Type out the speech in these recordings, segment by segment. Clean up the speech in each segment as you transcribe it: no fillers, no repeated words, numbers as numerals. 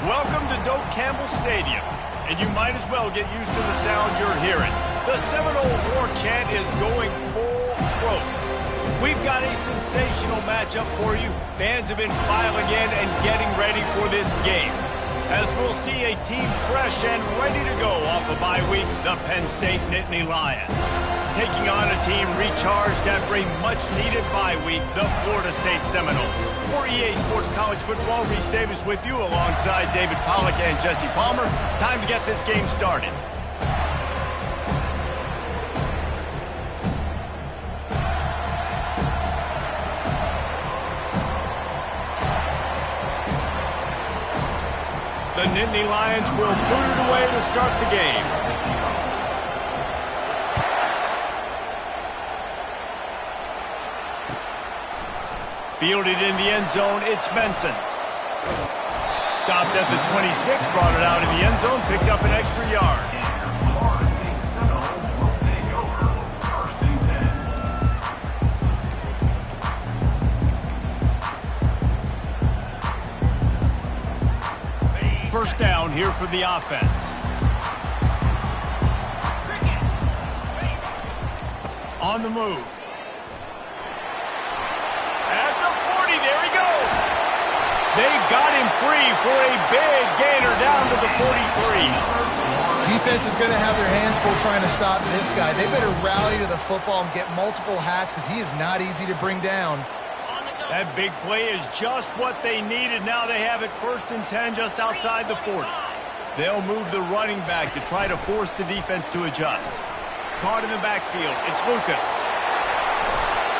Welcome to Doak Campbell Stadium, and you might as well get used to the sound you're hearing. The Seminole War chant is going full throat. We've got a sensational matchup for you. Fans have been filing in and getting ready for this game, as we'll see a team fresh and ready to go off a bye week, the Penn State Nittany Lions. Taking on a team recharged after a much-needed bye week, the Florida State Seminoles. For EA Sports College Football, Reese Davis with you alongside David Pollack and Jesse Palmer. Time to get this game started. The Nittany Lions will boot it away to start the game. Fielded in the end zone, it's Benson. Stopped at the 26, brought it out in the end zone, picked up an extra yard. First down here for the offense. On the move. There he goes. They got him free for a big gainer down to the 43. Defense is going to have their hands full trying to stop this guy. They better rally to the football and get multiple hats because he is not easy to bring down. That big play is just what they needed. Now they have it 1st and 10 just outside the 40. They'll move the running back to try to force the defense to adjust. Caught in the backfield. It's Lucas.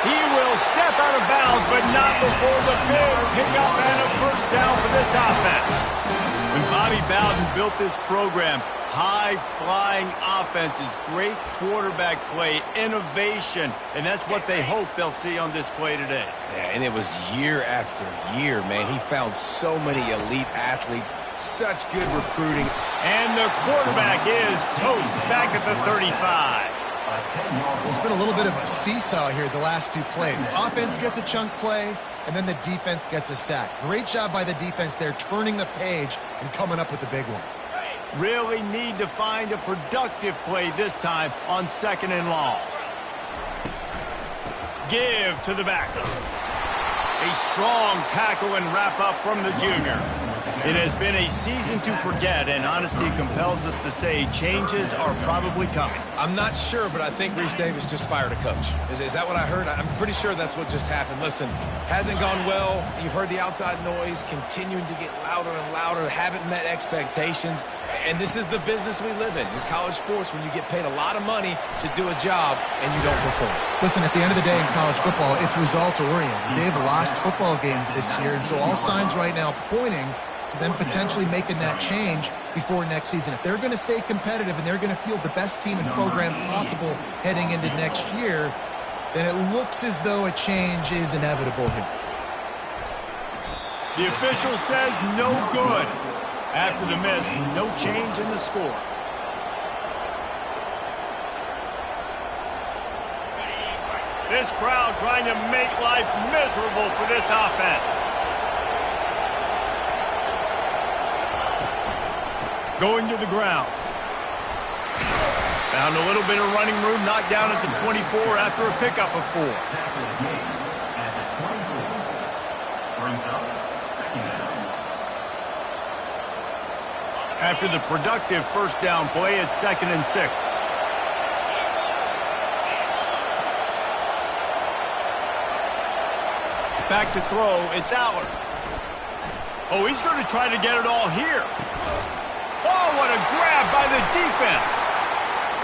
He will step out of bounds, but not before the big pickup and a first down for this offense. When Bobby Bowden built this program, high-flying offenses, great quarterback play, innovation, and that's what they hope they'll see on display today. Yeah, and it was year after year, man. He found so many elite athletes, such good recruiting. And the quarterback is toast back at the 35. There's been a little bit of a seesaw here the last two plays. Offense gets a chunk play, and then the defense gets a sack. Great job by the defense there, turning the page and coming up with the big one. Really need to find a productive play this time on 2nd and long. Give to the back. A strong tackle and wrap up from the junior. It has been a season to forget, and honesty compels us to say changes are probably coming. I'm not sure, but I think Reese Davis just fired a coach. Is that what I heard? I'm pretty sure that's what just happened. Listen, hasn't gone well. You've heard the outside noise continuing to get louder and louder, haven't met expectations. And this is the business we live in college sports, when you get paid a lot of money to do a job and you don't perform. Listen, at the end of the day in college football, it's results-oriented. They've lost football games this year, and so all signs right now pointing to them potentially making that change before next season. If they're going to stay competitive and they're going to field the best team and program possible heading into next year, then it looks as though a change is inevitable here. The official says no good. After the miss, no change in the score. This crowd trying to make life miserable for this offense. Going to the ground. Found a little bit of running room, knocked down at the 24 after a pickup of 4. After the productive first down play, it's 2nd and 6. Back to throw, it's Allard. Oh, he's going to try to get it all here. Oh, what a grab by the defense.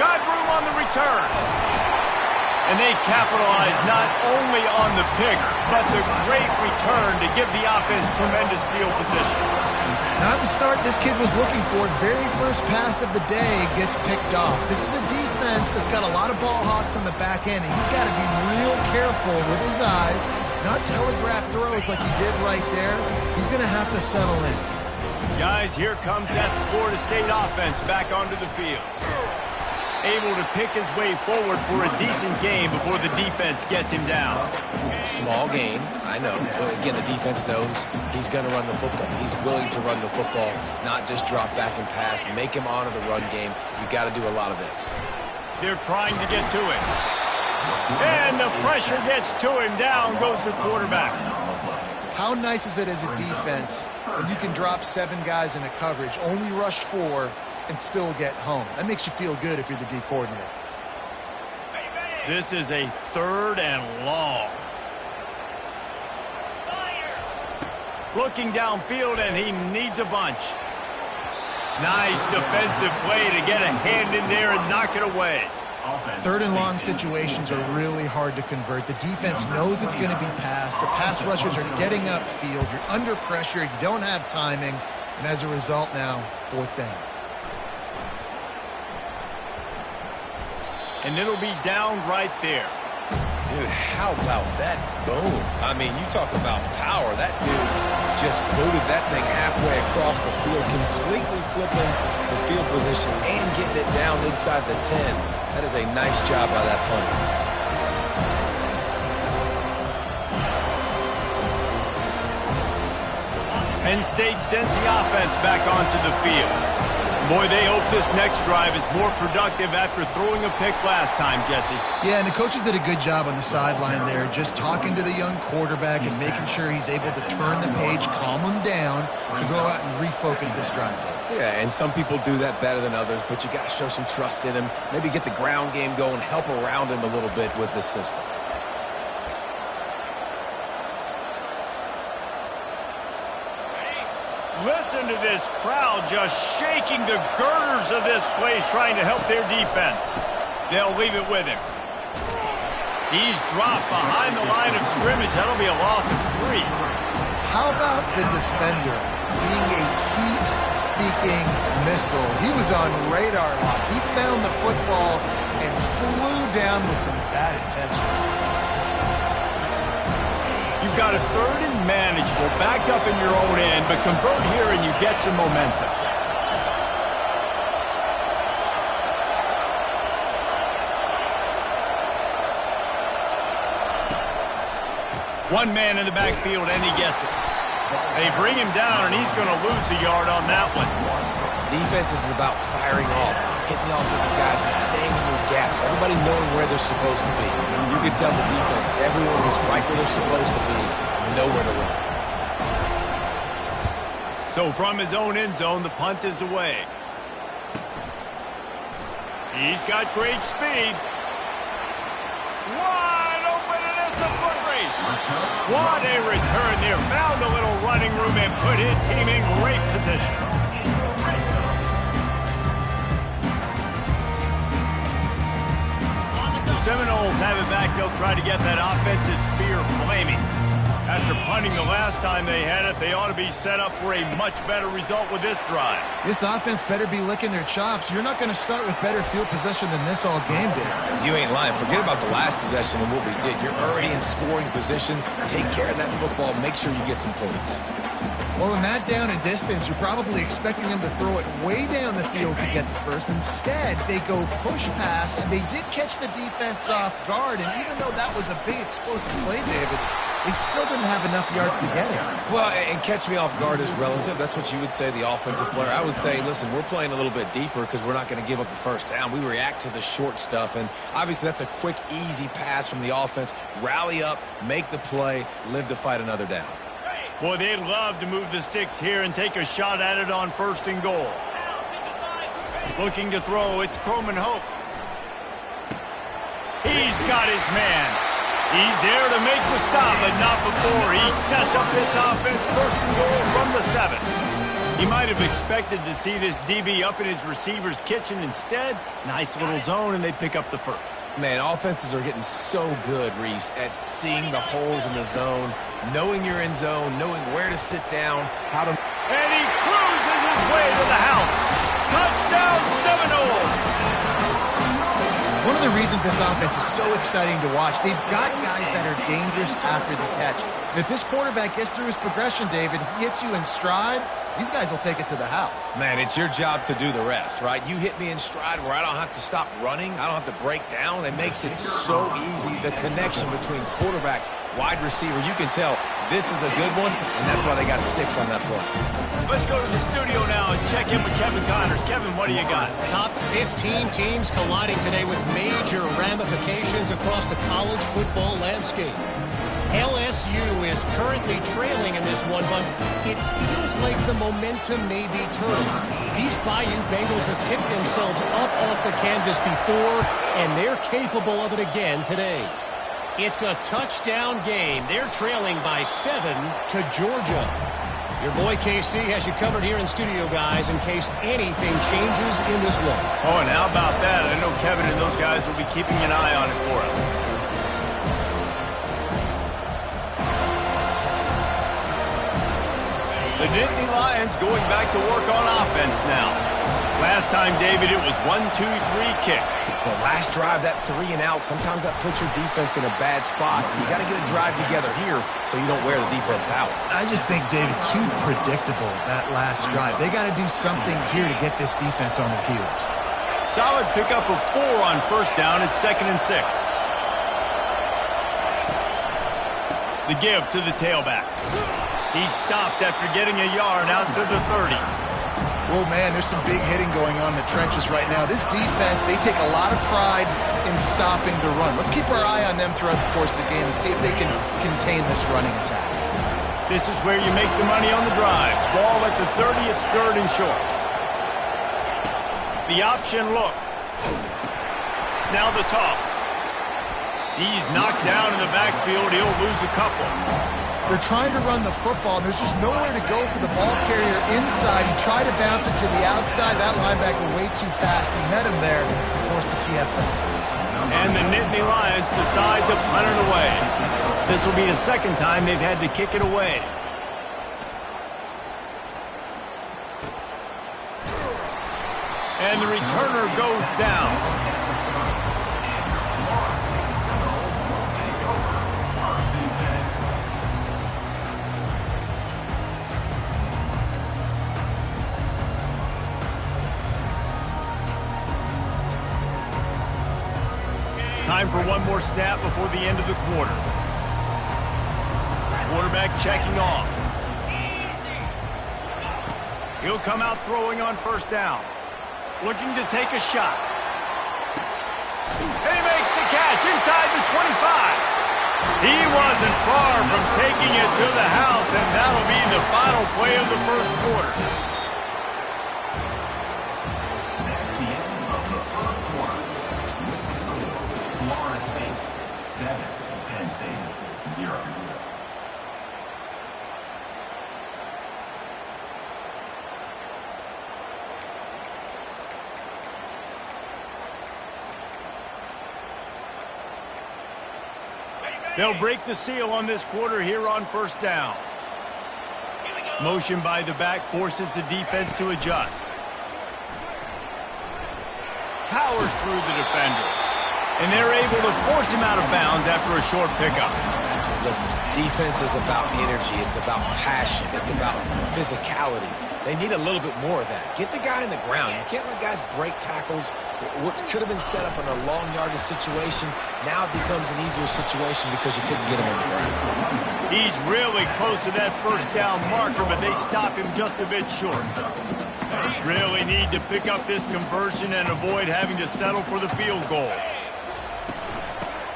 Got room on the return. And they capitalized not only on the pick, but the great return to give the offense tremendous field position. Not the start this kid was looking for. Very first pass of the day gets picked off. This is a defense that's got a lot of ball hawks on the back end, and he's got to be real careful with his eyes, not telegraph throws like he did right there. He's going to have to settle in. Guys, here comes that Florida State offense back onto the field. able to pick his way forward for a decent game before the defense gets him down. Small gain, I know. But again, the defense knows he's going to run the football. He's willing to run the football, not just drop back and pass, make him honor the run game. You got to do a lot of this. They're trying to get to him. And the pressure gets to him. Down goes the quarterback. How nice is it as a defense when you can drop 7 guys in a coverage, only rush 4, and still get home? That makes you feel good if you're the D coordinator. This is a 3rd and long. Looking downfield, and he needs a bunch. Nice defensive play to get a hand in there and knock it away. 3rd and long situations are really hard to convert. The defense knows it's going to be passed. The pass rushers are getting upfield. You're under pressure. You don't have timing. And as a result now, 4th down. And it'll be down right there. Dude, how about that boom? I mean, you talk about power. That dude just booted that thing halfway across the field, completely flipping the field position and getting it down inside the 10. That is a nice job by that punter. Penn State sends the offense back onto the field. Boy, they hope this next drive is more productive after throwing a pick last time, Jesse. Yeah, and the coaches did a good job on the sideline there, just talking to the young quarterback and making sure he's able to turn the page, calm him down to go out and refocus this drive. Yeah, and some people do that better than others, but you got to show some trust in him. Maybe get the ground game going, help around him a little bit with this system. Listen to this crowd just shaking the girders of this place, trying to help their defense. They'll leave it with him. He's dropped behind the line of scrimmage. That'll be a loss of 3. How about the defender being a heat-seeking missile? He was on radar lock. He found the football and flew down with some bad intentions. You've got a 3rd and manageable, backed up in your own end, but convert here and you get some momentum. One man in the backfield, and he gets it. They bring him down, and he's going to lose a yard on that one. Defense is about firing off, hitting the offensive guys and staying in their gaps. Everybody knowing where they're supposed to be. You can tell the defense, everyone is right where they're supposed to be, nowhere to run. So from his own end zone, the punt is away. He's got great speed. Wide open, and it's a foot race. What a return there. Found a little running room and put his team in great position. The Seminoles have it back. They'll try to get that offensive spear flaming. After punting the last time they had it, they ought to be set up for a much better result with this drive. This offense better be licking their chops. You're not going to start with better field possession than this all game did. You ain't lying. Forget about the last possession and what we did. You're already in scoring position. Take care of that football. Make sure you get some points. Well, in that down and distance, you're probably expecting them to throw it way down the field to get the first. Instead, they go push pass, and they did catch the defense off guard. And even though that was a big explosive play, David, they still didn't have enough yards to get it. Well, and catch me off guard is relative. That's what you would say, the offensive player. I would say, listen, we're playing a little bit deeper because we're not going to give up the first down. We react to the short stuff, and obviously that's a quick, easy pass from the offense. Rally up, make the play, live to fight another down. Boy, they'd love to move the sticks here and take a shot at it on 1st and goal. Looking to throw, it's Croman Hope. He's got his man. He's there to make the stop, but not before. He sets up this offense 1st and goal from the 7. He might have expected to see this DB up in his receiver's kitchen. Instead, nice little zone, and they pick up the first. Man, offenses are getting so good, Reese, at seeing the holes in the zone, knowing you're in zone, knowing where to sit down, how to... And he cruises his way to the house. Touchdown, Seminoles! One of the reasons this offense is so exciting to watch, they've got guys that are dangerous after the catch. And if this quarterback gets through his progression, David, he hits you in stride, these guys will take it to the house. Man, it's your job to do the rest, right? You hit me in stride where I don't have to stop running. I don't have to break down. It makes it so easy. The connection between quarterback, wide receiver, you can tell this is a good one, and that's why they got 6 on that play. Let's go to the studio now and check in with Kevin Connors. Kevin, what do you got? Top 15 teams colliding today with major ramifications across the college football landscape. LSU is currently trailing in this one, but it feels like the momentum may be turned. These Bayou Bengals have picked themselves up off the canvas before, and they're capable of it again today. It's a touchdown game. They're trailing by 7 to Georgia. Your boy KC has you covered here in studio, guys, in case anything changes in this one. Oh, and how about that? I know Kevin and those guys will be keeping an eye on it for us. The Nittany Lions going back to work on offense now. Last time, David, it was 1-2-3 kick. The last drive, that 3 and out, sometimes that puts your defense in a bad spot. You got to get a drive together here so you don't wear the defense out. I just think, David, too predictable, that last drive. They got to do something here to get this defense on their heels. Solid pickup of 4 on first down. It's 2nd and 6. The give to the tailback. He stopped after getting a yard out to the 30. Oh, man, there's some big hitting going on in the trenches right now. This defense, they take a lot of pride in stopping the run. Let's keep our eye on them throughout the course of the game and see if they can contain this running attack. This is where you make the money on the drive. Ball at the 30, it's 3rd and short. The option look. Now the toss. He's knocked down in the backfield. He'll lose a couple. They're trying to run the football, and there's just nowhere to go for the ball carrier inside. He tried to bounce it to the outside. That linebacker way too fast. He met him there and forced the TFL. And the Nittany Lions decide to punt it away. This will be the 2nd time they've had to kick it away. And the returner goes down. Time for one more snap before the end of the quarter. Quarterback checking off. He'll come out throwing on first down. Looking to take a shot. And he makes the catch inside the 25. He wasn't far from taking it to the house, and that'll be the final play of the first quarter. They'll break the seal on this quarter here on first down. Motion by the back forces the defense to adjust. Powers through the defender. And they're able to force him out of bounds after a short pickup. Listen, defense is about energy. It's about passion. It's about physicality. They need a little bit more of that. Get the guy in the ground. You can't let guys break tackles. What could have been set up in a long yardage situation, now it becomes an easier situation because you couldn't get him on the ground. He's really close to that first down marker, but they stop him just a bit short. Really need to pick up this conversion and avoid having to settle for the field goal.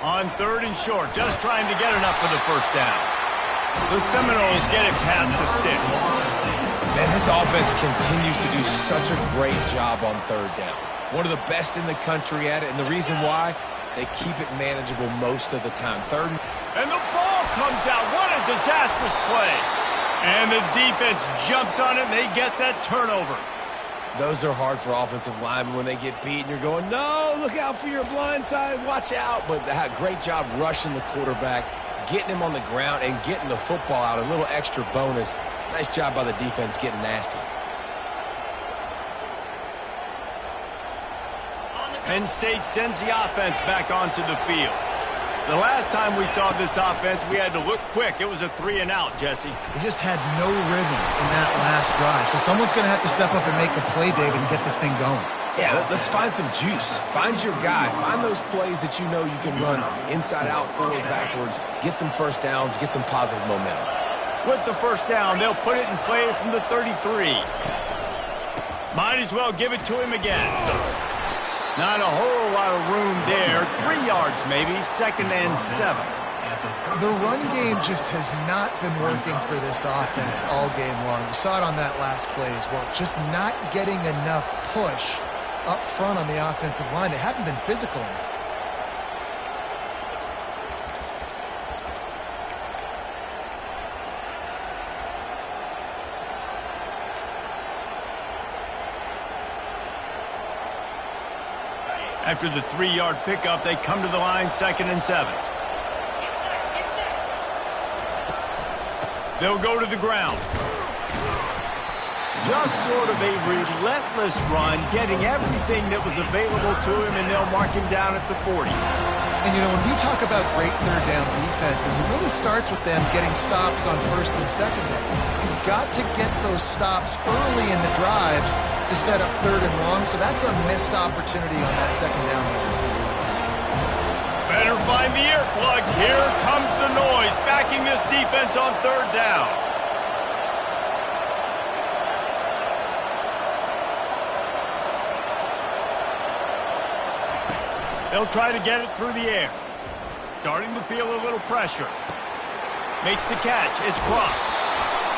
On 3rd and short, just trying to get enough for the first down. The Seminoles get it past the sticks. Man, this offense continues to do such a great job on 3rd down. One of the best in the country at it, and the reason why, they keep it manageable most of the time. 3rd and the ball comes out. What a disastrous play. And the defense jumps on it, and they get that turnover. Those are hard for offensive linemen when they get beat, and you're going, no, look out for your blind side, watch out. But great job rushing the quarterback, getting him on the ground, and getting the football out. A little extra bonus. Nice job by the defense getting nasty. Penn State sends the offense back onto the field. The last time we saw this offense, we had to look quick. It was a 3-and-out, Jesse. They just had no rhythm in that last drive. So someone's going to have to step up and make a play, David, and get this thing going. Yeah, let's find some juice. Find your guy. Find those plays that you know you can run inside out, forward, backwards, get some first downs, get some positive momentum. With the first down, they'll put it in play from the 33. Might as well give it to him again. Not a whole lot of room there. 3 yards maybe, 2nd and 7. The run game just has not been working for this offense all game long. We saw it on that last play as well. Just not getting enough push up front on the offensive line. They haven't been physical enough. After the 3-yard pickup, they come to the line, 2nd and 7. They'll go to the ground. Just sort of a relentless run, getting everything that was available to him, and they'll mark him down at the 40. And, you know, when we talk about great third down defenses, it really starts with them getting stops on 1st and 2nd down. You've got to get those stops early in the drives to set up 3rd and long, so that's a missed opportunity on that 2nd down. Better find the earplugs. Here comes the noise, backing this defense on 3rd down. They'll try to get it through the air. Starting to feel a little pressure. Makes the catch. It's Cross.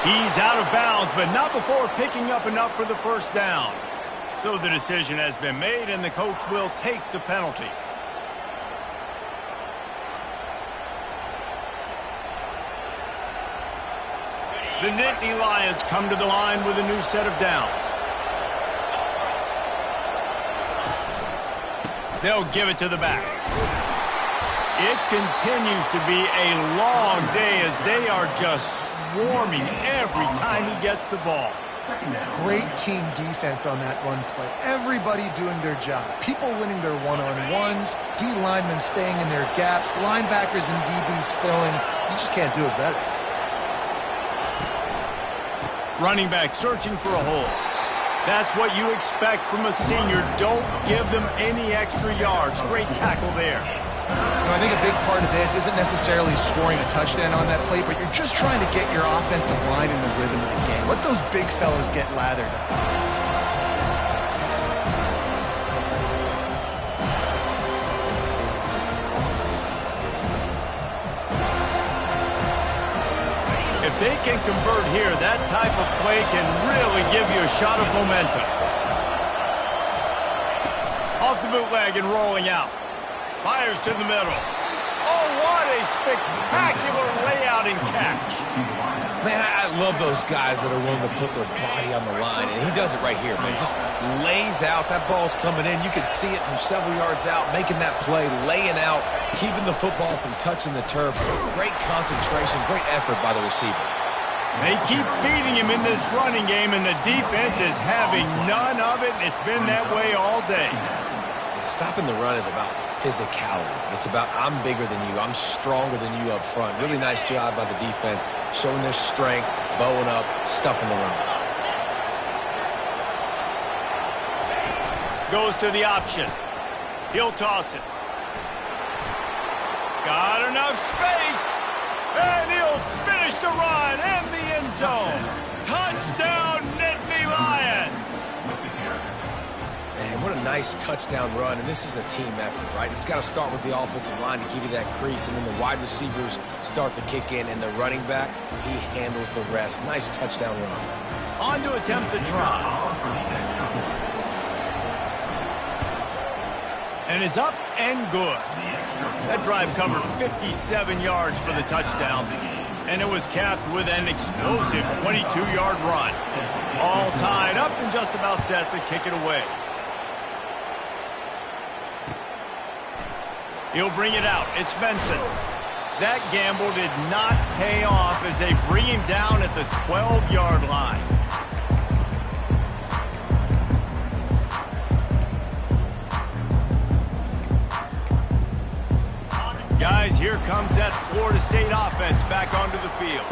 He's out of bounds, but not before picking up enough for the first down. So the decision has been made, and the coach will take the penalty. The Nittany Lions come to the line with a new set of downs. They'll give it to the back. It continues to be a long day as they are just swarming every time he gets the ball. Great team defense on that run play. Everybody doing their job. People winning their one-on-ones, D linemen staying in their gaps, linebackers and DBs filling. You just can't do it better. Running back searching for a hole. That's what you expect from a senior. Don't give them any extra yards. Great tackle there. You know, I think a big part of this isn't necessarily scoring a touchdown on that play, but you're just trying to get your offensive line in the rhythm of the game. Let those big fellas get lathered up. If they can convert here, that type of play can really give you a shot of momentum. Off the bootleg and rolling out. Fires to the middle. Oh, what a spectacular layout and catch. Man, I love those guys that are willing to put their body on the line, and he does it right here, man. Just lays out. That ball's coming in. You can see it from several yards out, making that play, laying out, keeping the football from touching the turf. Great concentration, great effort by the receiver. They keep feeding him in this running game, and the defense is having none of it. It's been that way all day. Stopping the run is about physicality. It's about I'm bigger than you. I'm stronger than you up front. Really nice job by the defense, showing their strength, bowing up, stuffing the run. Goes to the option. He'll toss it. Got enough space. And he'll finish the run in the end zone. Touchdown, Nittany Lions. Man, what a nice touchdown run, and this is a team effort, right? It's got to start with the offensive line to give you that crease, and then the wide receivers start to kick in, and the running back, he handles the rest. Nice touchdown run. On to attempt the try. And it's up and good. That drive covered 57 yards for the touchdown, and it was capped with an explosive 22-yard run. All tied up and just about set to kick it away. He'll bring it out. It's Benson. That gamble did not pay off as they bring him down at the 12-yard line. Guys, here comes that Florida State offense back onto the field.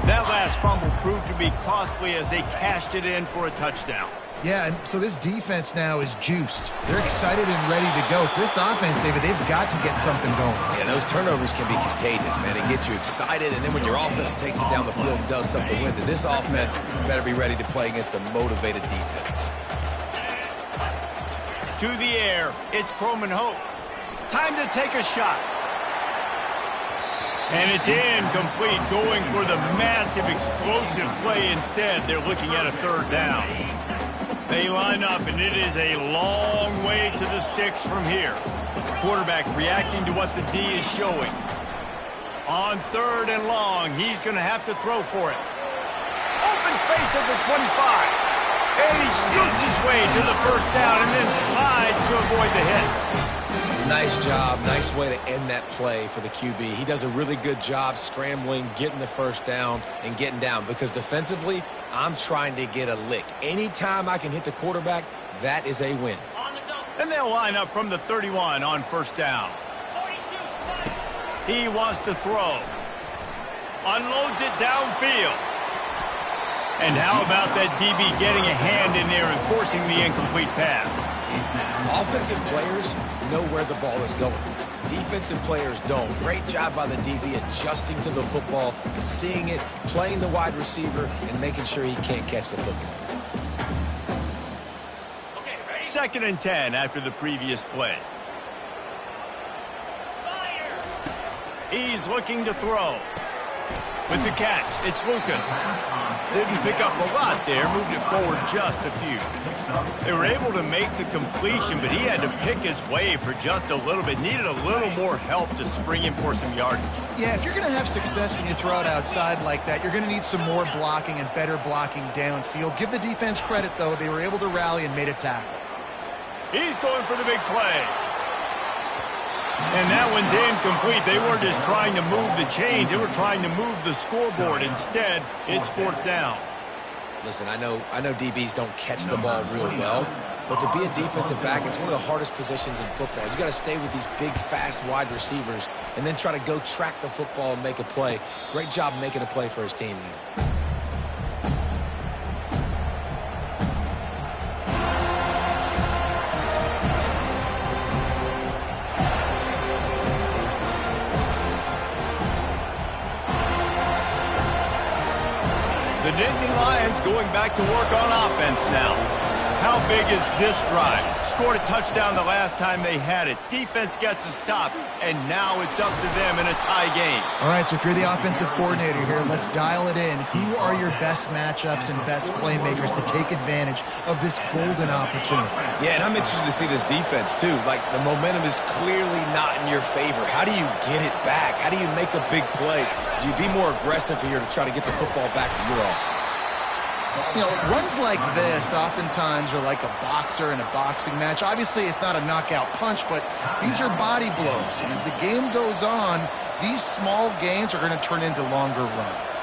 That last fumble proved to be costly as they cashed it in for a touchdown. Yeah, and so this defense now is juiced. They're excited and ready to go. So this offense, David, they've got to get something going. Yeah, those turnovers can be contagious, man. It gets you excited, and then when your offense takes it down the field and does something with it, this offense better be ready to play against a motivated defense. To the air, it's Croman Hope. Time to take a shot. And it's incomplete, going for the massive explosive play instead. They're looking at a third down. They line up, and it is a long way to the sticks from here. Quarterback reacting to what the D is showing. On third and long, he's going to have to throw for it. Open space at the 25. And he scoots his way to the first down and then slides to avoid the hit. Nice job. Nice way to end that play for the QB. He does a really good job scrambling, getting the first down, and getting down. Because defensively, I'm trying to get a lick. Anytime I can hit the quarterback, that is a win. And they'll line up from the 31 on first down. He wants to throw. Unloads it downfield. And how about that DB getting a hand in there and forcing the incomplete pass? Offensive players know where the ball is going. Defensive players don't. Great job by the DB adjusting to the football, seeing it, playing the wide receiver, and making sure he can't catch the football. Second and 10 after the previous play. He's looking to throw. With the catch, it's Lucas. Didn't pick up a lot there, moved it forward just a few. They were able to make the completion, but he had to pick his way for just a little bit. Needed a little more help to spring him for some yardage. Yeah, if you're going to have success when you throw it outside like that, you're going to need some more blocking and better blocking downfield. Give the defense credit, though. They were able to rally and made a tackle. He's going for the big play. And that one's incomplete. They weren't just trying to move the chains. They were trying to move the scoreboard. Instead, it's fourth down. Listen, I know DBs don't catch the ball real well, but to be a defensive back, it's one of the hardest positions in football. You got to stay with these big, fast wide receivers and then try to go track the football and make a play. Great job making a play for his team there. The Nittany Lions going back to work on offense now. How big is this drive? Scored a touchdown the last time they had it. Defense gets a stop, and now it's up to them in a tie game. All right, so if you're the offensive coordinator here, let's dial it in. Who are your best matchups and best playmakers to take advantage of this golden opportunity? Yeah, and I'm interested to see this defense, too. Like, the momentum is clearly not in your favor. How do you get it back? How do you make a big play? Do you be more aggressive here to try to get the football back to your offense? You know, runs like this oftentimes are like a boxer in a boxing match. Obviously, it's not a knockout punch, but these are body blows. And as the game goes on, these small gains are going to turn into longer runs.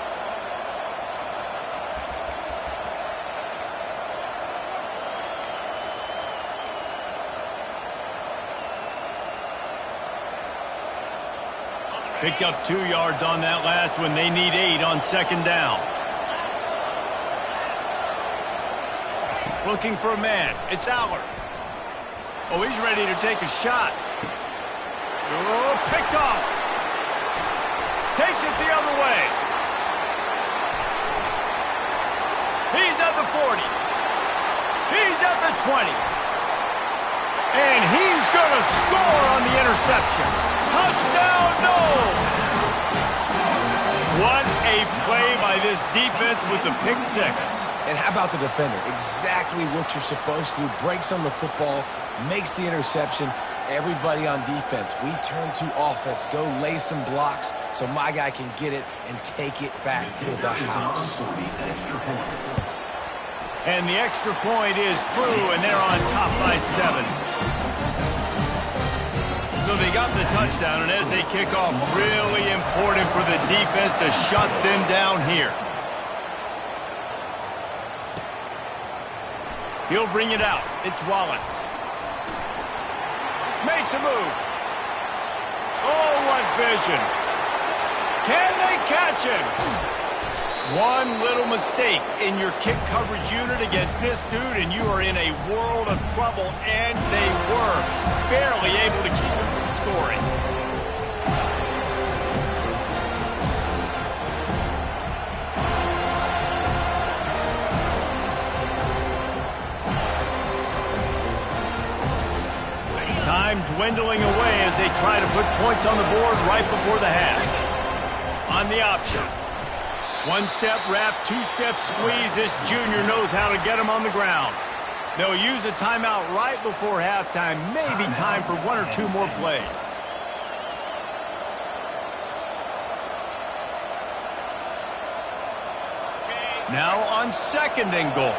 Picked up 2 yards on that last one. They need 8 on second down. Looking for a man. It's Aller. Oh, he's ready to take a shot. Oh, picked off. Takes it the other way. He's at the 40. He's at the 20. And he's going to score on the interception. Touchdown, no! What a play by this defense with the pick six. And how about the defender? Exactly what you're supposed to. Breaks on the football, makes the interception. Everybody on defense, we turn to offense. Go lay some blocks so my guy can get it and take it back to the house. And the extra point is true, and they're on top by 7. So they got the touchdown, and as they kick off, really important for the defense to shut them down here. He'll bring it out. It's Wallace. Makes a move. Oh, what vision. Can they catch him? One little mistake in your kick coverage unit against this dude, and you are in a world of trouble, and they were barely able to keep him from scoring. Time dwindling away as they try to put points on the board right before the half. On the option. One-step wrap, two-step squeeze. This junior knows how to get him on the ground. They'll use a timeout right before halftime. Maybe time for one or two more plays. Now on 2nd and goal.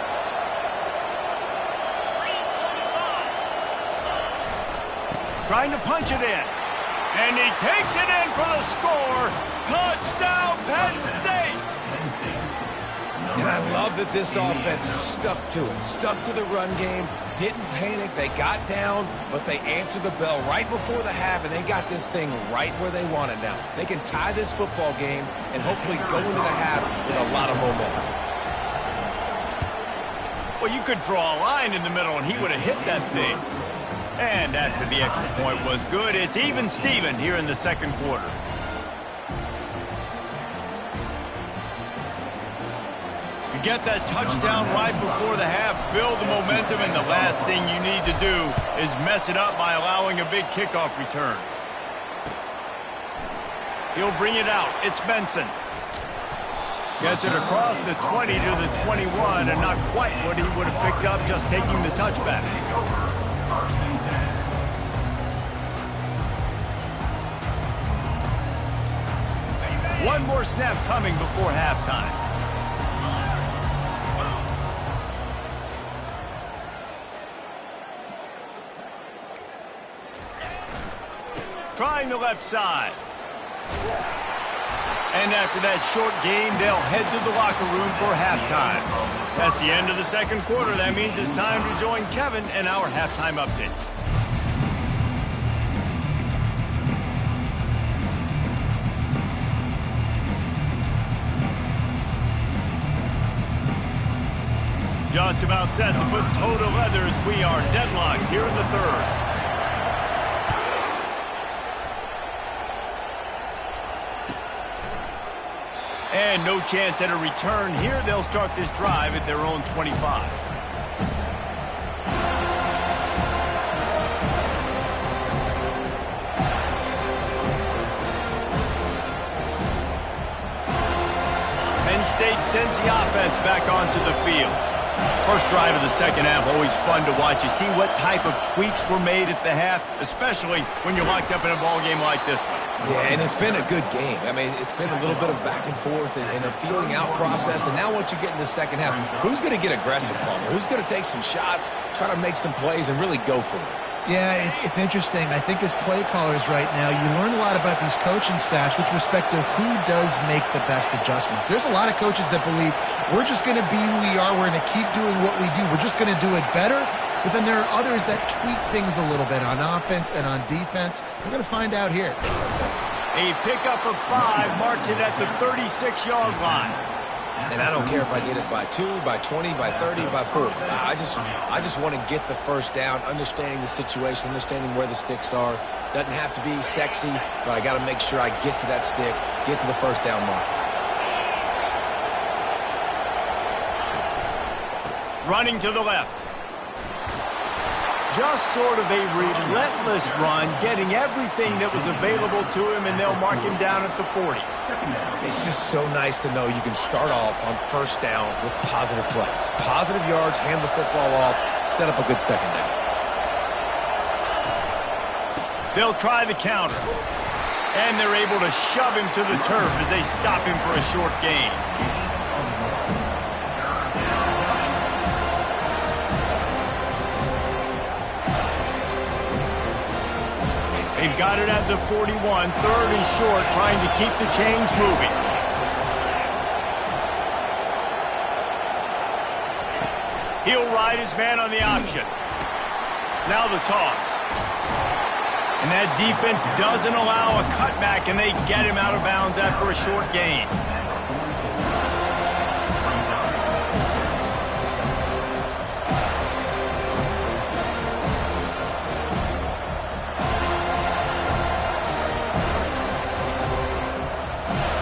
Trying to punch it in. And he takes it in for the score. Touchdown, Penn State! And I love that this offense stuck to it. Stuck to the run game. Didn't panic. They got down, but they answered the bell right before the half, and they got this thing right where they want it now. They can tie this football game and hopefully go into the half with a lot of momentum. Well, you could draw a line in the middle, and he would have hit that thing. And after the extra point was good, it's even Steven here in the 2nd quarter. You get that touchdown right before the half, build the momentum, and the last thing you need to do is mess it up by allowing a big kickoff return. He'll bring it out. It's Benson. Gets it across the 20 to the 21, and not quite what he would have picked up just taking the touchback. One more snap coming before halftime. Trying the left side. And after that short game, they'll head to the locker room for halftime. That's the end of the 2nd quarter. That means it's time to join Kevin in our halftime update. Just about set to put toe to leather as we are deadlocked here in the 3rd. And no chance at a return here. They'll start this drive at their own 25. Penn State sends the offense back onto the field. First drive of the 2nd half, always fun to watch. You see what type of tweaks were made at the half, especially when you're locked up in a ball game like this one. Yeah, and it's been a good game. I mean, it's been a little bit of back and forth and a feeling out process. And now once you get in the 2nd half, who's going to get aggressive, Palmer? Who's going to take some shots, try to make some plays, and really go for it? Yeah, it's interesting. I think as play callers right now, you learn a lot about these coaching staffs with respect to who does make the best adjustments. There's a lot of coaches that believe we're just going to be who we are. We're going to keep doing what we do. We're just going to do it better. But then there are others that tweak things a little bit on offense and on defense. We're going to find out here. A pickup of 5 marks it at the 36-yard line. And I don't care if I get it by 2, by 20, by 30, by 40. I just want to get the first down, understanding the situation, understanding where the sticks are. Doesn't have to be sexy, but I got to make sure I get to that stick, get to the first down mark. Running to the left. Just sort of a relentless run, getting everything that was available to him, and they'll mark him down at the 40. It's just so nice to know you can start off on first down with positive plays. Positive yards, hand the football off, set up a good 2nd down. They'll try the counter. And they're able to shove him to the turf as they stop him for a short gain. They've got it at the 41, 3rd and short, trying to keep the chains moving. He'll ride his man on the option. Now the toss. And that defense doesn't allow a cutback, and they get him out of bounds after a short gain.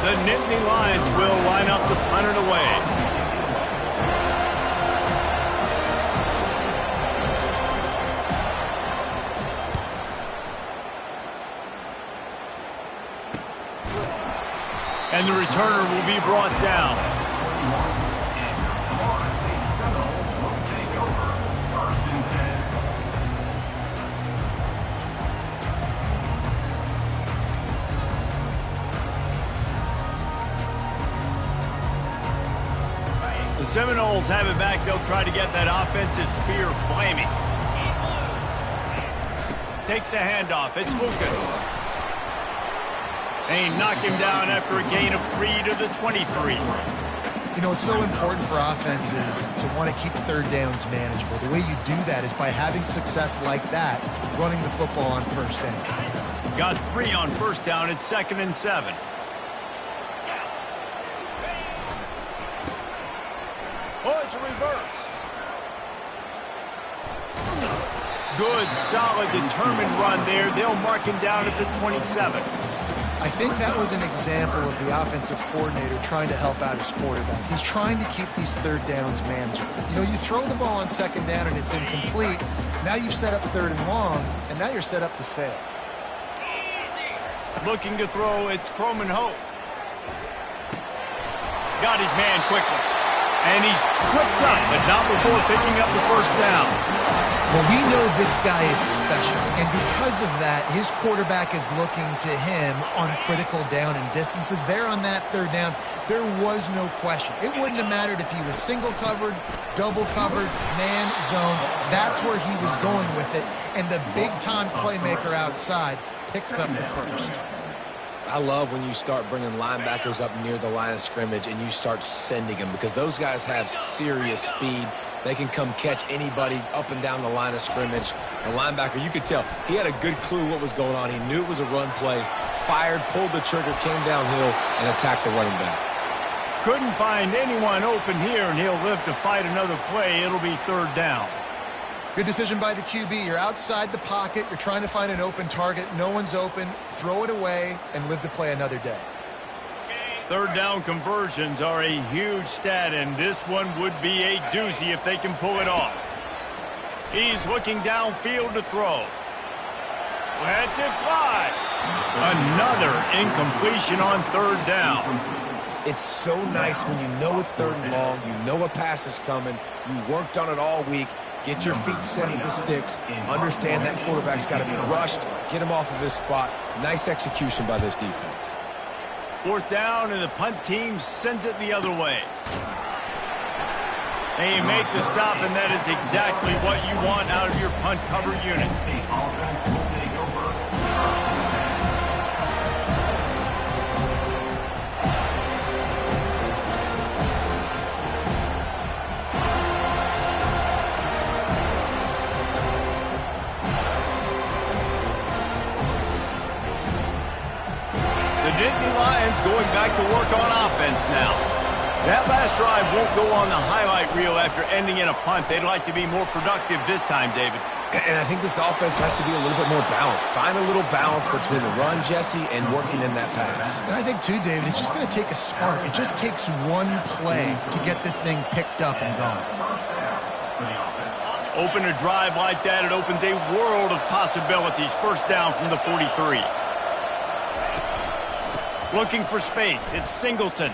The Nittany Lions will line up to punt it away. And the returner will be brought down. The Seminoles have it back. They'll try to get that offensive spear flaming. Takes the handoff. It's Lucas. They knock him down after a gain of 3 to the 23. You know, it's so important for offenses to want to keep third downs manageable. The way you do that is by having success like that, running the football on first down. Got 3 on first down. It's 2nd and 7. Oh, it's a reverse. Good, solid, determined run there. They'll mark him down at the 27. I think that was an example of the offensive coordinator trying to help out his quarterback. He's trying to keep these third downs manageable. You know, you throw the ball on second down and it's incomplete. Now you've set up third and long, and now you're set up to fail. Looking to throw, it's Croman Hope. Got his man quickly. And he's tripped up, but not before picking up the first down. Well, we know this guy is special, and because of that, his quarterback is looking to him on critical down and distances. There on that third down, there was no question. It wouldn't have mattered if he was single covered, double covered, man, zone. That's where he was going with it, and the big-time playmaker outside picks up the first. I love when you start bringing linebackers up near the line of scrimmage and you start sending them, because those guys have serious speed. They can come catch anybody up and down the line of scrimmage. The linebacker, you could tell, he had a good clue what was going on. He knew it was a run play, fired, pulled the trigger, came downhill, and attacked the running back. Couldn't find anyone open here, and he'll live to fight another play. It'll be third down. Good decision by the QB. You're outside the pocket. You're trying to find an open target. No one's open. Throw it away and live to play another day. Third down conversions are a huge stat, and this one would be a doozy if they can pull it off. He's looking downfield to throw. Lets it fly. Another incompletion on third down. It's so nice when you know it's third and long, you know a pass is coming, you worked on it all week, get your feet set at the sticks, understand that quarterback's got to be rushed, get him off of his spot. Nice execution by this defense. Fourth down, and the punt team sends it the other way. They make the stop, and that is exactly what you want out of your punt cover unit. The Nittany Lions going back to work on offense now. That last drive won't go on the highlight reel after ending in a punt. They'd like to be more productive this time, David. And I think this offense has to be a little bit more balanced. Find a little balance between the run, Jesse, and working in that pass. And I think, too, David, it's just going to take a spark. It just takes one play to get this thing picked up and going. Open a drive like that, it opens a world of possibilities. First down from the 43. Looking for space. It's Singleton.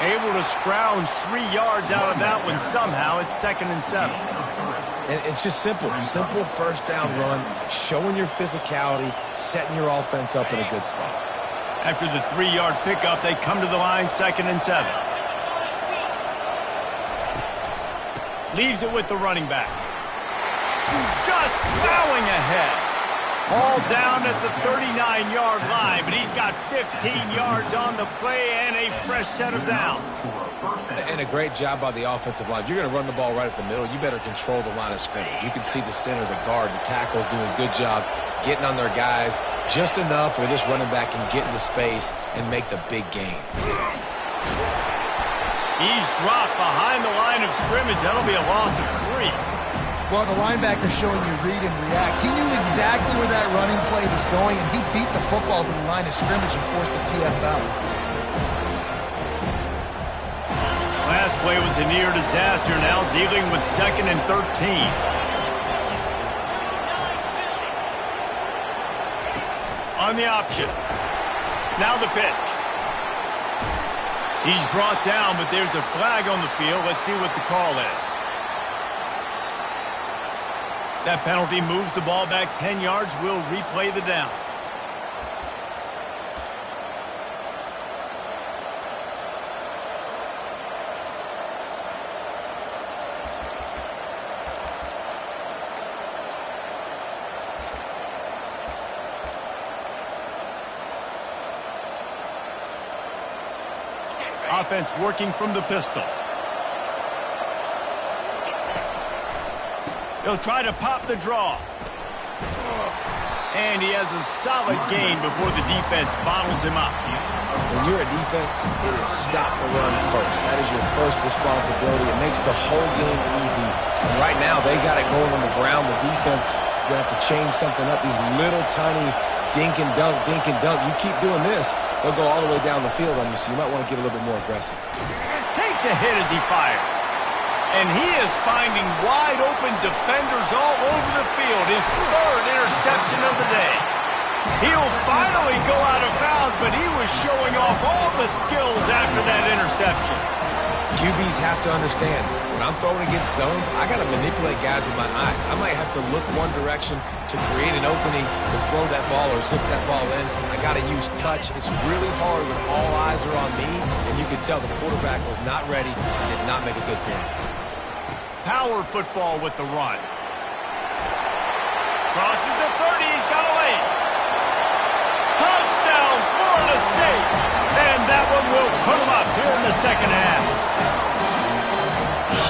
Able to scrounge 3 yards out of that one somehow. It's 2nd and 7. And it's just simple. Simple first down run, showing your physicality, setting your offense up in a good spot. After the 3-yard pickup, they come to the line, 2nd and 7. Leaves it with the running back. Just plowing ahead. Hauled down at the 39-yard line, but he's got 15 yards on the play and a fresh set of downs. And a great job by the offensive line. If you're going to run the ball right up the middle, you better control the line of scrimmage. You can see the center, the guard, the tackles doing a good job getting on their guys just enough where this running back can get into space and make the big gain. He's dropped behind the line of scrimmage. That'll be a loss of 3. Well, the linebacker's showing you read and react. He knew exactly where that running play was going, and he beat the football to the line of scrimmage and forced the TFL. Last play was a near disaster, now dealing with 2nd and 13. On the option. Now the pitch. He's brought down, but there's a flag on the field. Let's see what the call is. That penalty moves the ball back 10 yards. We'll replay the down. Offense working from the pistol. He'll try to pop the draw. And he has a solid gain before the defense bottles him up. When you're a defense, it is stop the run first. That is your first responsibility. It makes the whole game easy. And right now, they got it going on the ground. The defense is going to have to change something up. These little tiny dink and dunk, dink and dunk. You keep doing this, they'll go all the way down the field on you, so you might want to get a little bit more aggressive. Takes a hit as he fires. And he is finding wide-open defenders all over the field. His 3rd interception of the day. He'll finally go out of bounds, but he was showing off all the skills after that interception. QBs have to understand, when I'm throwing against zones, I got to manipulate guys with my eyes. I might have to look one direction to create an opening to throw that ball or zip that ball in. I got to use touch. It's really hard when all eyes are on me, and you can tell the quarterback was not ready and did not make a good throw. Power football with the run. Crosses the 30. He's got a lane. Touchdown, Florida State. And that one will put him up here in the second half.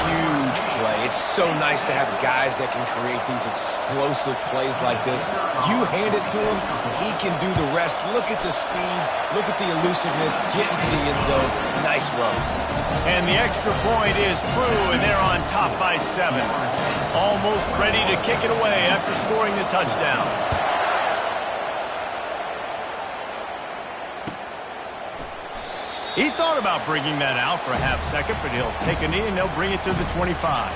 Huge play. It's so nice to have guys that can create these explosive plays like this. You hand it to him, he can do the rest. Look at the speed. Look at the elusiveness. Get into the end zone. Nice run. And the extra point is true, and they're on top by 7. Almost ready to kick it away after scoring the touchdown. He thought about bringing that out for a half second, but he'll take a knee and they'll bring it to the 25.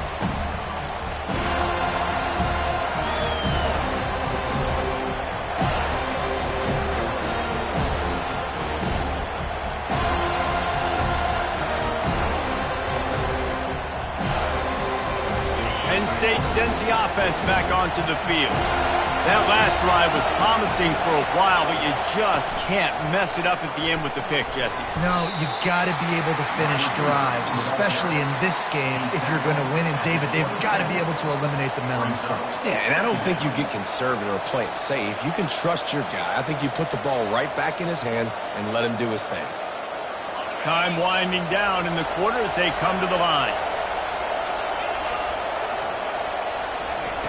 Penn State sends the offense back onto the field. That last drive was promising for a while, but you just can't mess it up at the end with the pick, Jesse. No, you got to be able to finish drives, especially in this game if you're going to win. And, David, they've got to be able to eliminate the mental mistakes. Yeah, and I don't think you get conservative or play it safe. You can trust your guy. I think you put the ball right back in his hands and let him do his thing. Time winding down in the quarter as they come to the line.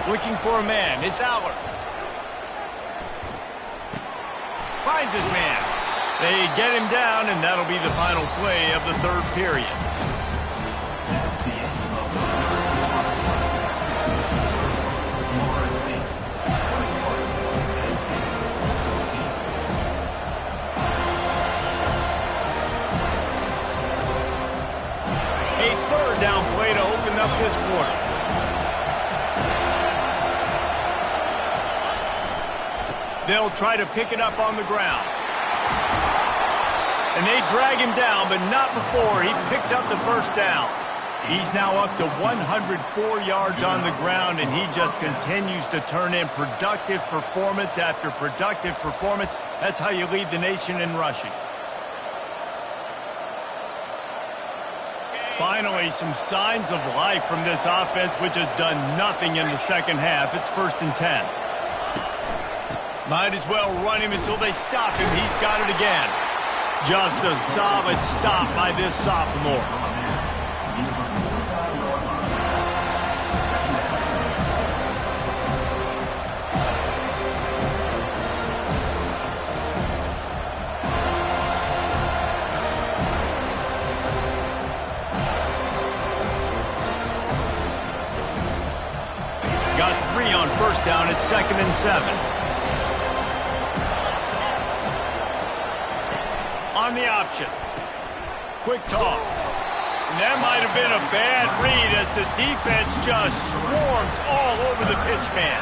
Looking for a man. It's Aller. Finds his man. They get him down, and that'll be the final play of the 3rd period. A 3rd down play to open up this quarter. They'll try to pick it up on the ground. And they drag him down, but not before he picks up the first down. He's now up to 104 yards on the ground, and he just continues to turn in productive performance after productive performance. That's how you lead the nation in rushing. Finally, some signs of life from this offense, which has done nothing in the second half. It's 1st and 10. Might as well run him until they stop him. He's got it again. Just a solid stop by this sophomore. Got 3 on first down at 2nd and 7. On the option. Quick toss. And that might have been a bad read as the defense just swarms all over the pitch man.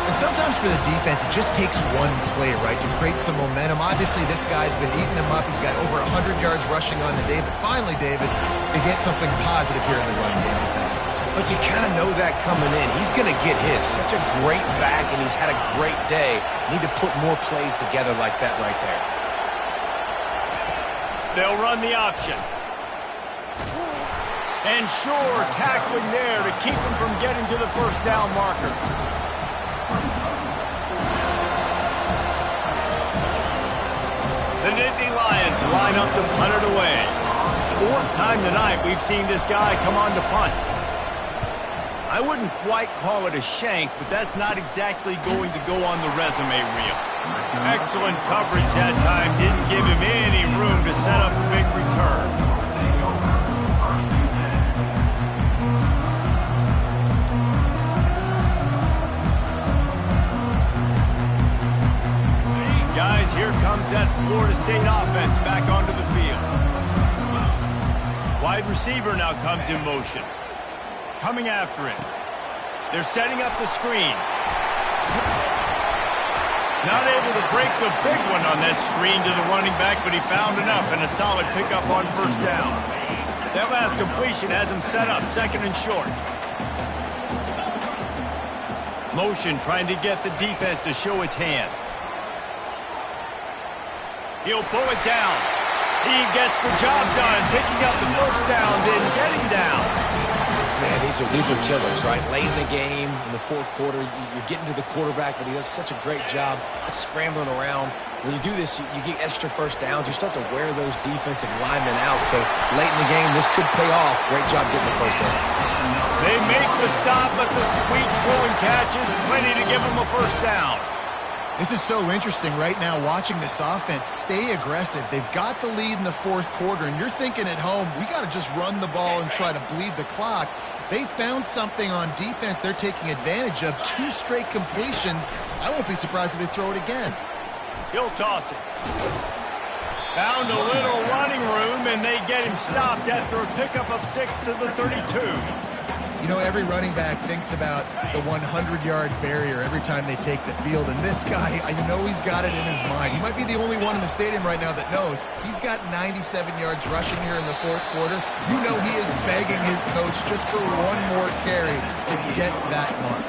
And sometimes for the defense, it just takes one play, right, to create some momentum. Obviously, this guy's been eating him up. He's got over 100 yards rushing on the day. But finally, David, they get something positive here in the run game defensively. But you kind of know that coming in. He's going to get his. Such a great back, and he's had a great day. Need to put more plays together like that right there. They'll run the option. And sure, tackling there to keep him from getting to the first down marker. The Nittany Lions line up to punt it away. 4th time tonight we've seen this guy come on to punt. I wouldn't quite call it a shank, but that's not exactly going to go on the resume reel. Excellent coverage that time. Didn't give him any room to set up a big return. Guys, here comes that Florida State offense back onto the field. Wide receiver now comes in motion. Coming after him. They're setting up the screen. Not able to break the big one on that screen to the running back, but he found enough and a solid pickup on first down. That last completion has him set up 2nd and short. Motion trying to get the defense to show his hand. He'll pull it down. He gets the job done, picking up the first down, then getting down. Man, these are killers, right? Late in the game, in the 4th quarter, you're getting to the quarterback, but he does such a great job scrambling around. When you do this, you get extra first downs. You start to wear those defensive linemen out. So late in the game, this could pay off. Great job getting the first down. They make the stop, but the sweet pulling catch is plenty to give them a first down. This is so interesting right now watching this offense stay aggressive. They've got the lead in the 4th quarter, and you're thinking at home, we got to just run the ball and try to bleed the clock. They found something on defense they're taking advantage of. 2 straight completions. I won't be surprised if they throw it again. He'll toss it. Found a little running room, and they get him stopped after a pickup of 6 to the 32. You know, every running back thinks about the 100-yard barrier every time they take the field. And this guy, I know he's got it in his mind. He might be the only one in the stadium right now that knows he's got 97 yards rushing here in the 4th quarter. You know he is begging his coach just for one more carry to get that mark.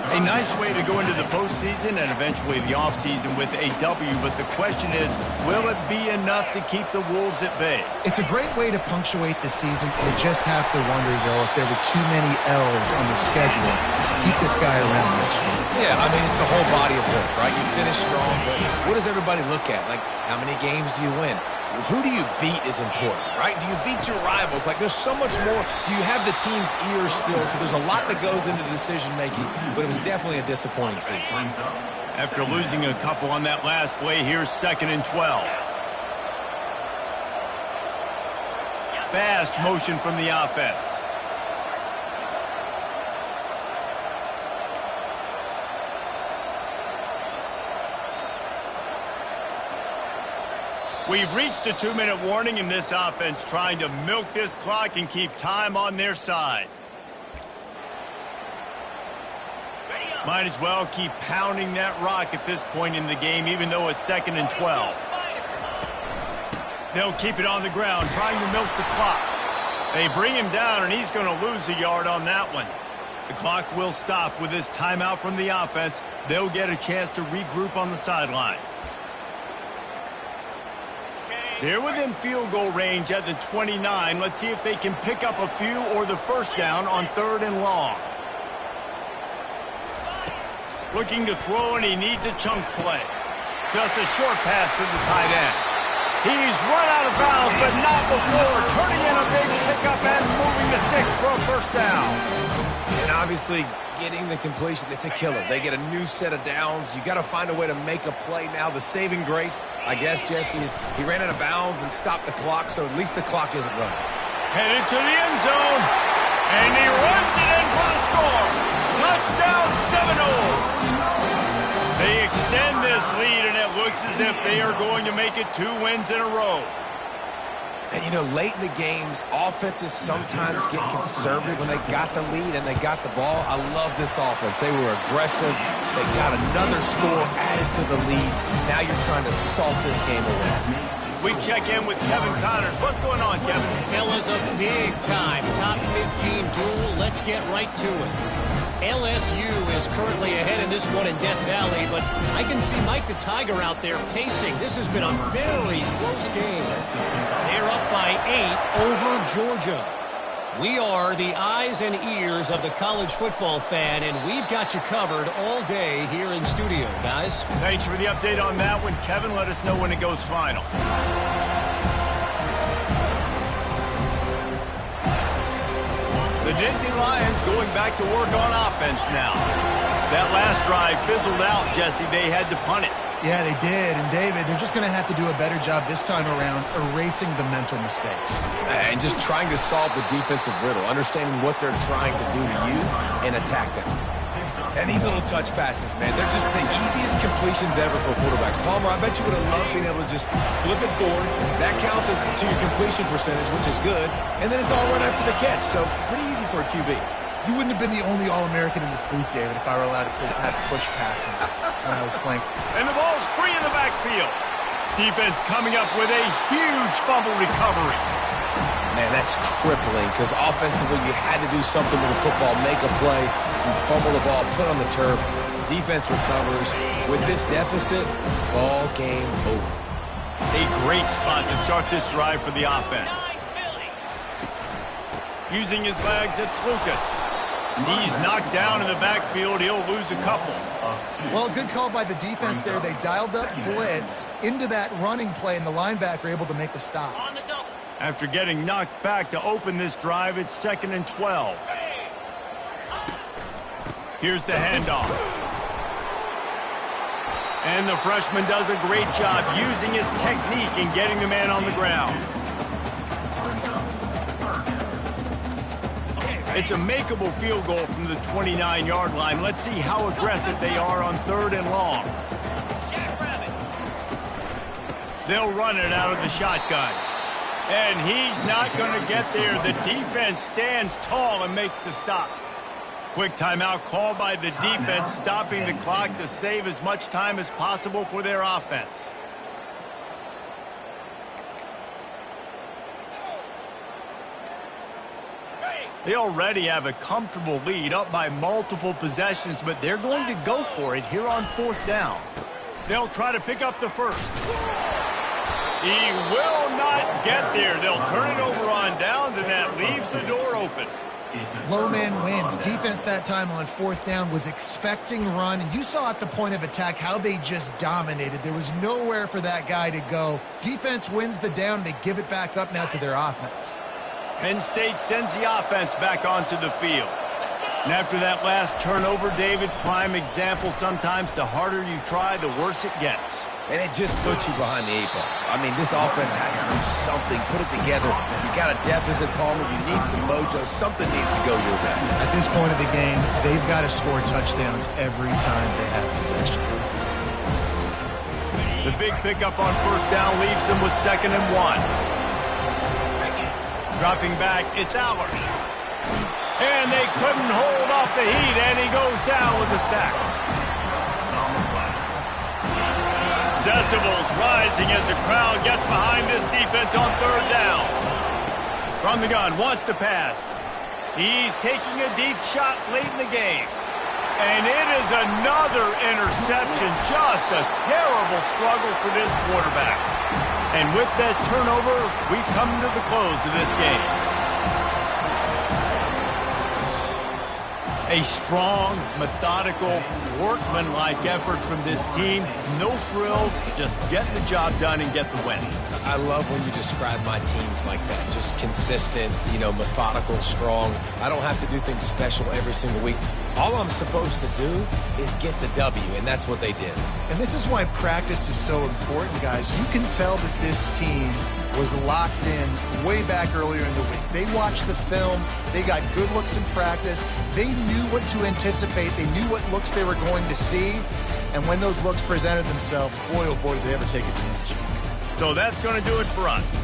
A nice way to go into the postseason and eventually the offseason with a W, but the question is, will it be enough to keep the Wolves at bay? It's a great way to punctuate the season. You just have to wonder, though, if there were too many L's on the schedule to keep this guy around next year. Yeah, I mean, it's the whole body of work, right? You finish strong, but what does everybody look at? Like, how many games do you win? Who do you beat is important, right? Do you beat your rivals? Like, there's so much more. Do you have the team's ears still? So there's a lot that goes into decision-making, but it was definitely a disappointing season. After losing a couple on that last play, here's 2nd and 12. Fast motion from the offense. We've reached a 2-minute warning in this offense, trying to milk this clock and keep time on their side. Might as well keep pounding that rock at this point in the game, even though it's 2nd and 12. They'll keep it on the ground, trying to milk the clock. They bring him down, and he's going to lose a yard on that one. The clock will stop with this timeout from the offense. They'll get a chance to regroup on the sideline. They're within field goal range at the 29. Let's see if they can pick up a few or the first down on 3rd and long. Looking to throw, and he needs a chunk play. Just a short pass to the tight end. He's run out of bounds, but not before turning in a big pickup and moving the sticks for a first down. And obviously, getting the completion, it's a killer. They get a new set of downs. You got to find a way to make a play now. The saving grace, I guess, Jesse, is he ran out of bounds and stopped the clock, so at least the clock isn't running. Headed to the end zone, and he runs it in for the score. Touchdown, Seminoles. They extend this lead, and it looks as if they are going to make it 2 wins in a row. And, you know, late in the games, offenses sometimes get conservative when they got the lead and they got the ball. I love this offense. They were aggressive. They got another score added to the lead. Now you're trying to salt this game away. We check in with Kevin Connors. What's going on, Kevin? Fellas, a big-time top 15 duel. Let's get right to it. LSU is currently ahead in this one in Death Valley, but I can see Mike the Tiger out there pacing. This has been a very close game. They're up by 8 over Georgia. We are the eyes and ears of the college football fan, and we've got you covered all day here in studio, guys. Thanks for the update on that one, Kevin. Let us know when it goes final. The Nittany Lions going back to work on offense now. That last drive fizzled out, Jesse. They had to punt it. Yeah, they did. And, David, they're just going to have to do a better job this time around erasing the mental mistakes. And just trying to solve the defensive riddle, understanding what they're trying to do to you and attack them. And these little touch passes, man, they're just the easiest completions ever for quarterbacks. Palmer, I bet you would have loved being able to just flip it forward. That counts as to your completion percentage, which is good. And then it's all run after the catch, so pretty easy for a QB. You wouldn't have been the only All-American in this booth, David, if I were allowed to have push passes when I was playing. And the ball's free in the backfield. Defense coming up with a huge fumble recovery. Man, that's crippling because offensively you had to do something with the football, make a play. You fumble the ball, put on the turf. Defense recovers. With this deficit, ball game over. A great spot to start this drive for the offense. Using his legs, it's Lucas. He's knocked down in the backfield. He'll lose a couple. Well, good call by the defense there. They dialed up blitz into that running play, and the linebacker able to make the stop. After getting knocked back to open this drive, it's 2nd and 12. Here's the handoff. And the freshman does a great job using his technique and getting the man on the ground. It's a makeable field goal from the 29-yard line. Let's see how aggressive they are on 3rd and long. They'll run it out of the shotgun. And he's not going to get there. The defense stands tall and makes the stop. Quick timeout called by the defense, stopping the clock to save as much time as possible for their offense. They already have a comfortable lead, up by multiple possessions, but they're going to go for it here on 4th down. They'll try to pick up the first. He will not get there. They'll turn it over on downs, and that leaves the door open. Low man wins. Defense that time on 4th down was expecting run, and you saw at the point of attack how they just dominated. There was nowhere for that guy to go. Defense wins the down. They give it back up now to their offense. Penn State sends the offense back onto the field. And after that last turnover, David, prime example sometimes the harder you try, the worse it gets. And it just puts you behind the 8 ball. I mean, this offense has to do something, put it together. You got a deficit, Palmer. You need some mojo. Something needs to go your way. At this point of the game, they've got to score touchdowns every time they have possession. The big pickup on 1st down leaves them with 2nd and 1. Dropping back, it's Allard. And they couldn't hold off the heat, and he goes down with the sack. Decibels rising as the crowd gets behind this defense on 3rd down. From the gun, wants to pass. He's taking a deep shot late in the game. And it is another interception. Just a terrible struggle for this quarterback. And with that turnover, we come to the close of this game. A strong, methodical, workman-like effort from this team. No frills, just get the job done and get the win. I love when you describe my teams like that. Just consistent, methodical, strong. I don't have to do things special every single week. All I'm supposed to do is get the W, and that's what they did. And this is why practice is so important, guys. You can tell that this team was locked in way back earlier in the week. They watched the film. They got good looks in practice. They knew what to anticipate. They knew what looks they were going to see. And when those looks presented themselves, boy, oh boy, did they ever take advantage. So that's going to do it for us.